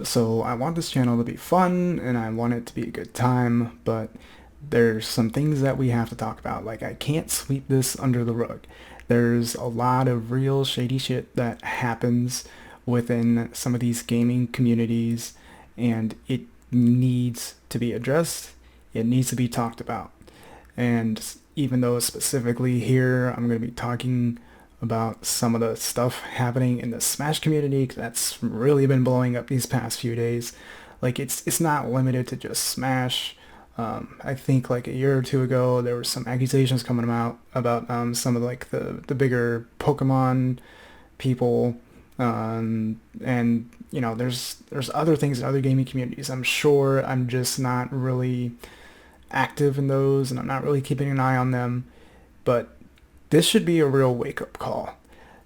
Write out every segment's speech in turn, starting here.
So I want this channel to be fun and I want it to be a good time, but there's some things that we have to talk about. Like, I can't sweep this under the rug. There's a lot of real shady shit that happens within some of these gaming communities, and it needs to be addressed. It needs to be talked about. And even though specifically here I'm going to be talking about some of the stuff happening in the Smash community that's really been blowing up these past few days. Like, it's not limited to just Smash. I think like a year or two ago there were some accusations coming out about some of like the bigger Pokemon people, and there's other things in other gaming communities. I'm sure I'm just not really active in those, and I'm not really keeping an eye on them. But this should be a real wake-up call.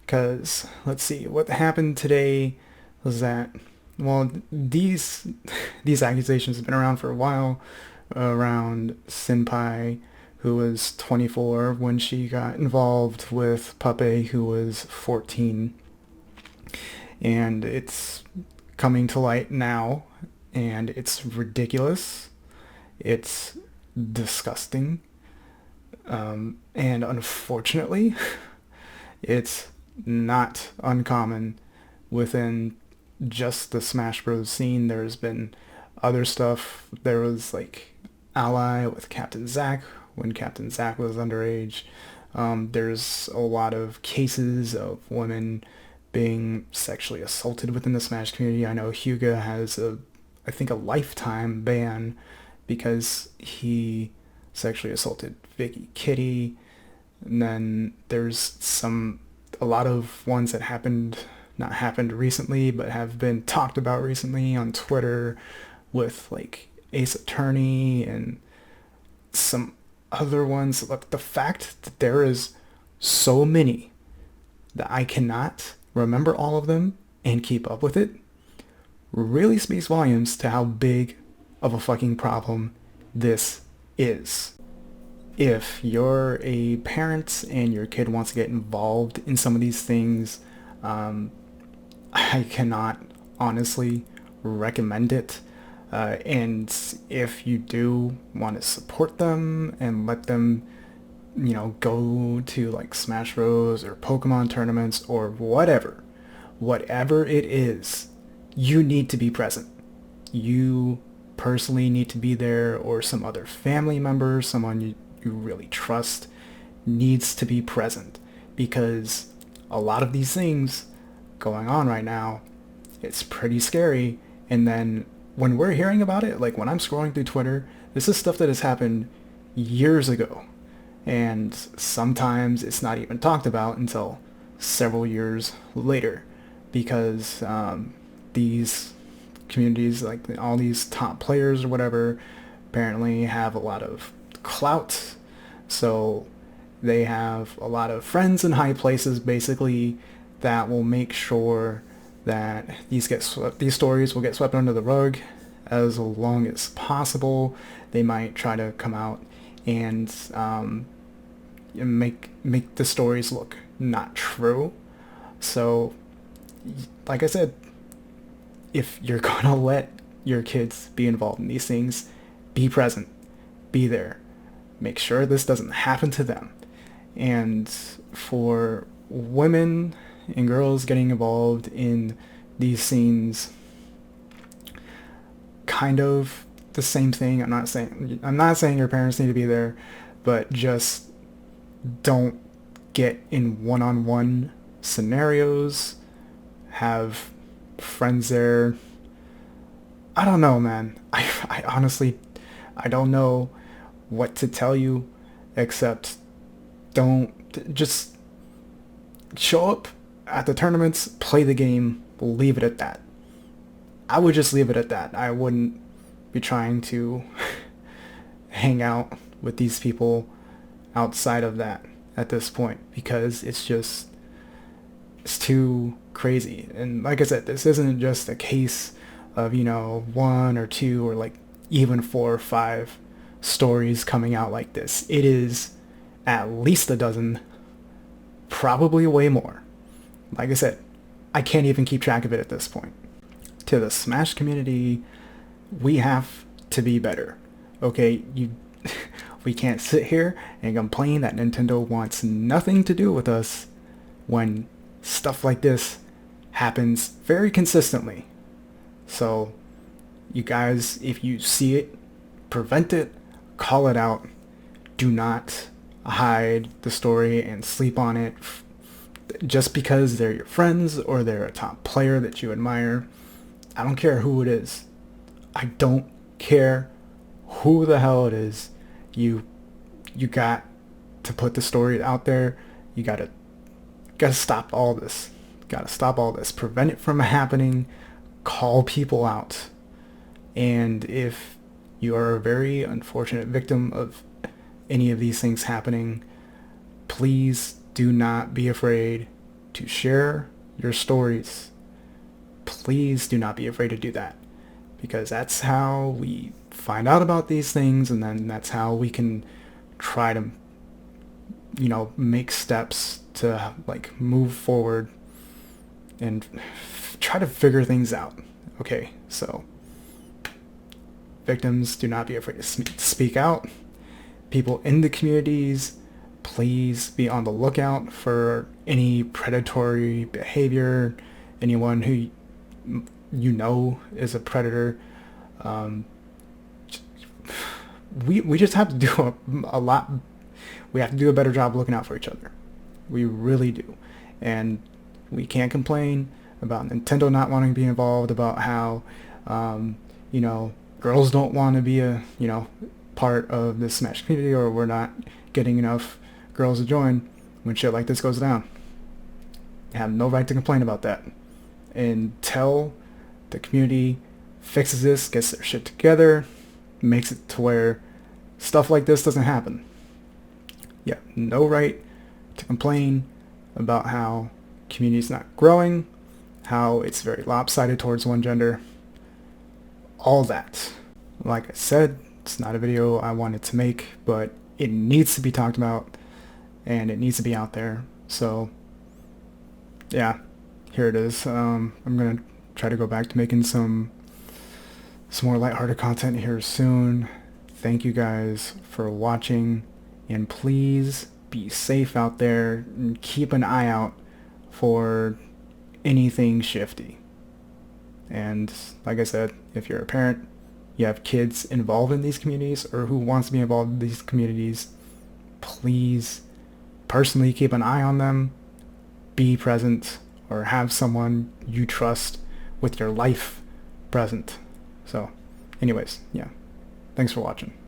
Because, let's see, what happened today was that, well, these accusations have been around for a while, around Cinnpie, who was 24 when she got involved with Puppet, who was 14. And it's coming to light now, and it's ridiculous. It's disgusting. And unfortunately, it's not uncommon within just the Smash Bros. Scene. There's been other stuff. There was like Ally with Captain Zack when Captain Zack was underage. There's a lot of cases of women being sexually assaulted within the Smash community. I know Hyuga has I think a lifetime ban because he sexually assaulted Vicky Kitty. And then there's a lot of ones that not happened recently, but have been talked about recently on Twitter with like Ace Attorney and some other ones. Look, the fact that there is so many that I cannot remember all of them and keep up with it really speaks volumes to how big of a fucking problem this is. If you're a parent and your kid wants to get involved in some of these things, I cannot honestly recommend it. And if you do want to support them and let them, go to like Smash Bros. Or Pokemon tournaments or whatever it is, you need to be present. You personally need to be there, or some other family member, someone you really trust needs to be present, because a lot of these things going on right now, it's pretty scary. And then when we're hearing about it, like when I'm scrolling through Twitter, this is stuff that has happened years ago. And sometimes it's not even talked about until several years later, because these communities, like all these top players or whatever, apparently have a lot of clout. So they have a lot of friends in high places, basically, that will make sure that these stories will get swept under the rug as long as possible. They might try to come out and make the stories look not true. So, like I said, if you're gonna let your kids be involved in these things, be present, be there, make sure this doesn't happen to them. And for women and girls getting involved in these scenes, kind of the same thing. I'm not saying your parents need to be there, but just don't get in one-on-one scenarios. Have friends there. I don't know, man. I honestly, I don't know what to tell you, except just show up at the tournaments, play the game, leave it at that. I would just leave it at that. I wouldn't be trying to hang out with these people outside of that at this point, because it's too crazy. And like I said, this isn't just a case of, one or two or like even 4 or 5 stories coming out like this. It is at least a dozen, probably way more. Like I said, I can't even keep track of it at this point. to the Smash community, we have to be better. Okay, we can't sit here and complain that Nintendo wants nothing to do with us when stuff like this happens very consistently. So, you guys, if you see it, prevent it, call it out. Do not hide the story and sleep on it just because they're your friends or they're a top player that you admire. I don't care who it is. I don't care who the hell it is. You got to put the story out there. You gotta stop all this. Gotta stop all this. Prevent it from happening. Call people out. And if you are a very unfortunate victim of any of these things happening, please do not be afraid to share your stories. Please do not be afraid to do that, because that's how we find out about these things, and then that's how we can try to, make steps to like move forward and try to figure things out. Okay, so victims, do not be afraid to speak out. People in the communities, please be on the lookout for any predatory behavior, anyone who is a predator. We just have to do a lot. We have to do a better job looking out for each other. We really do. And we can't complain about Nintendo not wanting to be involved, about how, girls don't want to be a, part of the Smash community, or we're not getting enough girls to join when shit like this goes down. You have no right to complain about that. Until the community fixes this, gets their shit together, makes it to where stuff like this doesn't happen. Yeah, no right to complain about how community's not growing, how it's very lopsided towards one gender, all that. Like I said, it's not a video I wanted to make, but it needs to be talked about and it needs to be out there. So yeah, here it is. I'm gonna try to go back to making some more lighthearted content here soon. Thank you guys for watching, and please be safe out there and keep an eye out for anything shifty. And like I said, if you're a parent, you have kids involved in these communities or who wants to be involved in these communities, please personally keep an eye on them, be present, or have someone you trust with your life present. So anyways, yeah, thanks for watching.